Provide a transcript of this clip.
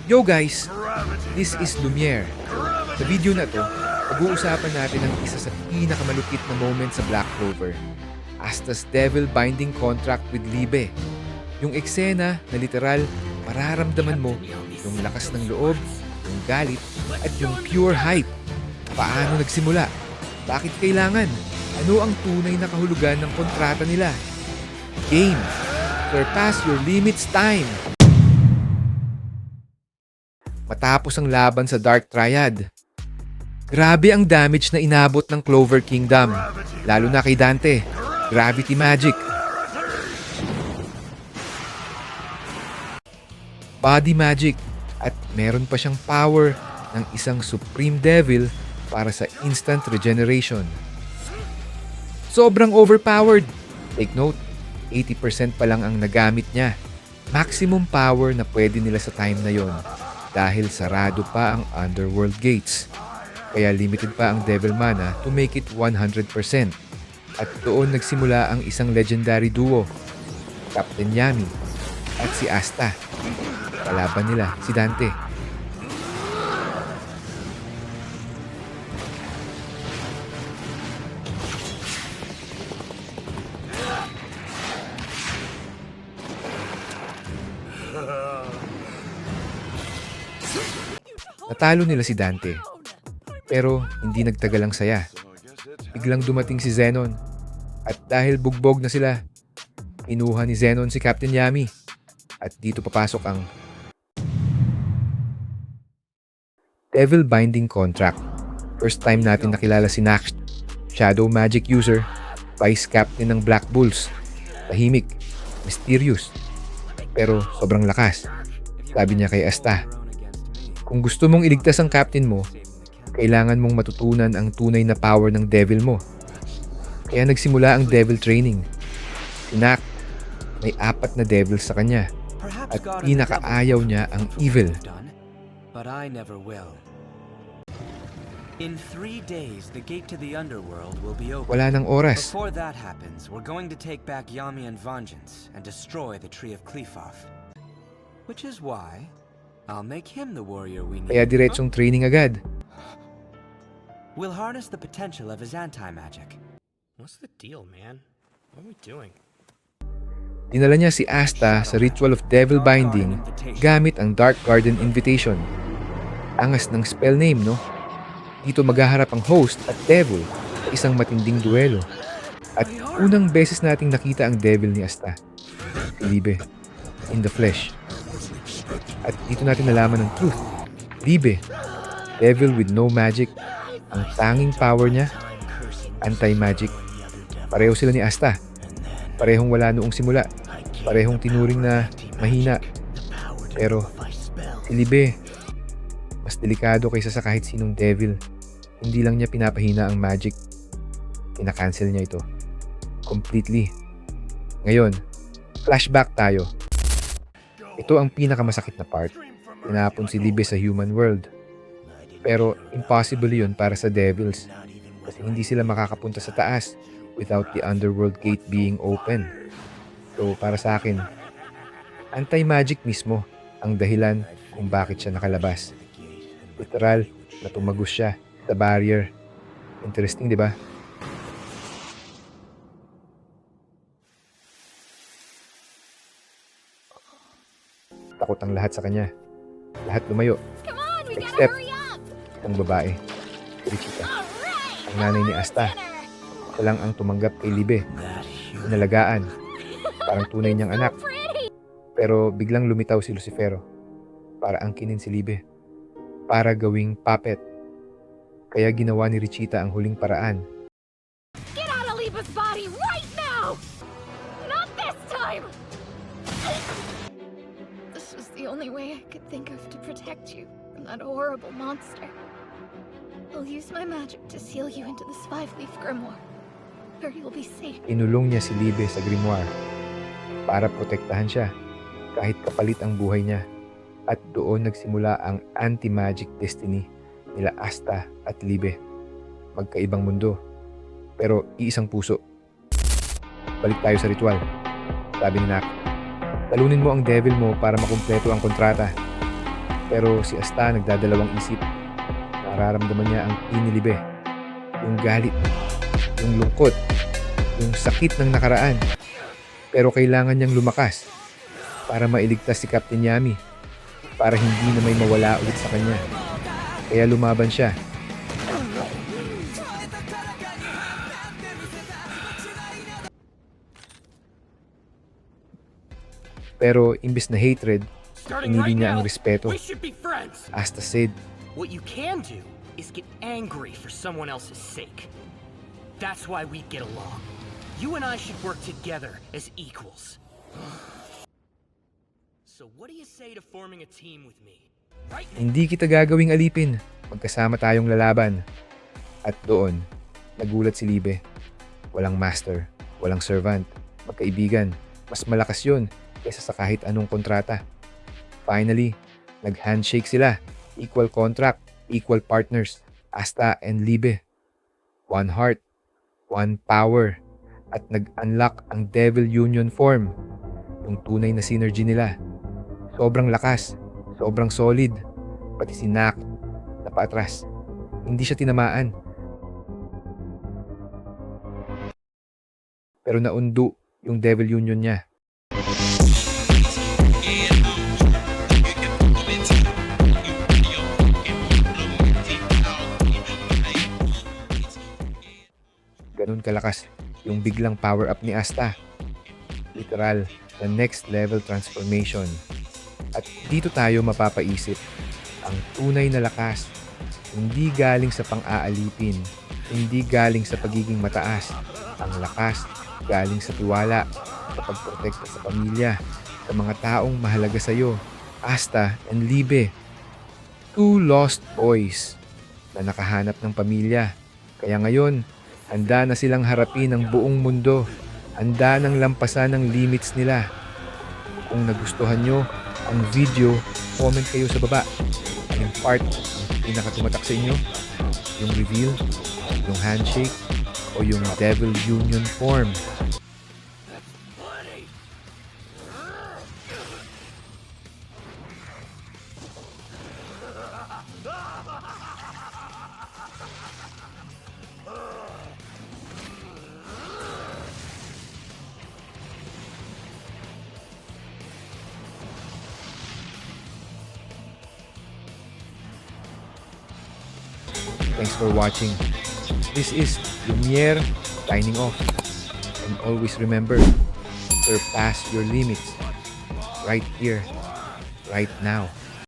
Yo guys! This is Lumiere. Sa video na to, pag-uusapan natin ang isa sa pinakamalupit na moment sa Black Clover. Asta's Devil Binding Contract with Libe. Yung eksena na literal, mararamdaman mo yung lakas ng loob, yung galit, at yung pure hype. Paano nagsimula? Bakit kailangan? Ano ang tunay na kahulugan ng kontrata nila? Game. Surpass your limits time. Matapos ang laban sa Dark Triad, grabe ang damage na inabot ng Clover Kingdom, lalo na kay Dante. Gravity Magic, Body Magic, at meron pa siyang power ng isang Supreme Devil para sa instant regeneration. Sobrang overpowered. Take note, 80% pa lang ang nagamit niya. Maximum power na pwede nila sa time na yon dahil sarado pa ang Underworld Gates. Kaya limited pa ang Devil Mana to make it 100%. At doon nagsimula ang isang legendary duo, Captain Yami at si Asta. Kalaban nila si Dante. Natalo nila si Dante, pero hindi nagtagal ang saya. Biglang dumating si Zenon, at dahil bugbog na sila, kinuha ni Zenon si Captain Yami. At dito papasok ang Devil Binding Contract. First time natin nakilala si Nax, Shadow Magic user, Vice Captain ng Black Bulls. Tahimik, mysterious, pero sobrang lakas. Sabi niya kay Asta, kung gusto mong iligtas ang captain mo, kailangan mong matutunan ang tunay na power ng devil mo. Kaya nagsimula ang devil training. Si Nak, may 4 na devils sa kanya. At pinakaayaw niya ang evil. But I never will. In 3 days, the gate to the underworld will be open. Wala nang oras. Before that happens, we're going to take back Yami and Vengeance and destroy the Tree of Qliphoth. Which is why I'll make him the warrior we need. Kaya diretsong training agad. We'll harness the potential of his anti-magic. What's the deal, man? What are we doing? Dinala niya si Asta sa Ritual of Devil Binding gamit ang Dark Garden Invitation. Angas ng spell name, no? Dito maghaharap ang host at devil sa isang matinding duelo. At unang beses nating nakita ang devil ni Asta, si Libe, in the flesh. At dito natin nalaman ang truth. Libe, devil with no magic. Ang tanging power niya, anti-magic. Pareho sila ni Asta. Parehong wala noong simula. Parehong tinuring na mahina. Pero si Libe, mas delikado kaysa sa kahit sinong devil. Hindi lang niya pinapahina ang magic. Kinakancel niya ito. Completely. Ngayon, flashback tayo. Ito ang pinakamasakit na part. Tinapon si Libe sa human world. Pero impossible yun para sa devils. Kasi hindi sila makakapunta sa taas without the underworld gate being open. So para sa akin, anti-magic mismo ang dahilan kung bakit siya nakalabas. Literal na tumagos siya sa barrier. Interesting, di ba? Takot ang lahat sa kanya. Lahat lumayo. Except ang babae, Richita. Ang nanay ni Asta. Siya lang ang tumanggap kay Libe. Inalagaan. Parang tunay niyang anak. Pero biglang lumitaw si Lucifero para angkinin si Libe. Para gawing puppet. Kaya ginawa ni Richita ang huling paraan. Get out of Liba's body right now! Not this time! This was the only way I could think of to protect you from that horrible monster. I'll use my magic to seal you into this 5-leaf grimoire, where you'll be safe. Inulong niya si Libe sa grimoire para protektahan siya kahit kapalit ang buhay niya. At doon nagsimula ang anti-magic destiny nila Asta at Libe. Magkaibang mundo, pero iisang puso. Balik tayo sa ritual. Sabi ni Nak, talunin mo ang devil mo para makumpleto ang kontrata. Pero si Asta nagdadalawang isip. Nararamdaman niya ang inilibe, yung galit, yung lungkot, yung sakit ng nakaraan. Pero kailangan niyang lumakas para mailigtas si Captain Yami, para hindi na may mawala ulit sa kanya. Kaya lumaban siya. Pero imbis na hatred, Starting pinili right niya ang now, respeto. we should be friends. Asta said, What you can do is get angry for someone else's sake. That's why we get along. You and I should work together as equals. So what do you say to forming a team with me? Right now. hindi kita gagawing alipin. Magkasama tayong lalaban. At doon, nagulat si Libe. Walang master, walang servant, magkaibigan. Mas malakas yun kaysa sa kahit anong kontrata. Finally, nag-handshake sila. Equal contract, equal partners. Asta and Libe. One heart, one power. At nag-unlock ang Devil Union form. Yung tunay na synergy nila. Sobrang lakas, sobrang solid. Pati si Nak, napaatras. Hindi siya tinamaan. Pero naundo yung Devil Union niya. Ganun kalakas yung biglang power up ni Asta. Literal, the next level transformation. At dito tayo mapapaisip, ang tunay na lakas, hindi galing sa pang-aalipin, hindi galing sa pagiging mataas. Ang lakas galing sa tiwala, sa pagprotekta sa pamilya, sa mga taong mahalaga sa iyo. Asta and Libe, two lost boys na nakahanap ng pamilya. Kaya ngayon, handa na silang harapin ang buong mundo. Handa nang lampasan ang limits nila. Kung nagustuhan nyo ang video, comment kayo sa baba. Anong part ang pinakatumatak sa inyo? Yung reveal, yung handshake, o yung Devil Union form? Thanks for watching. This is Lumiere signing off. And always remember, surpass your limits. Right here, right now.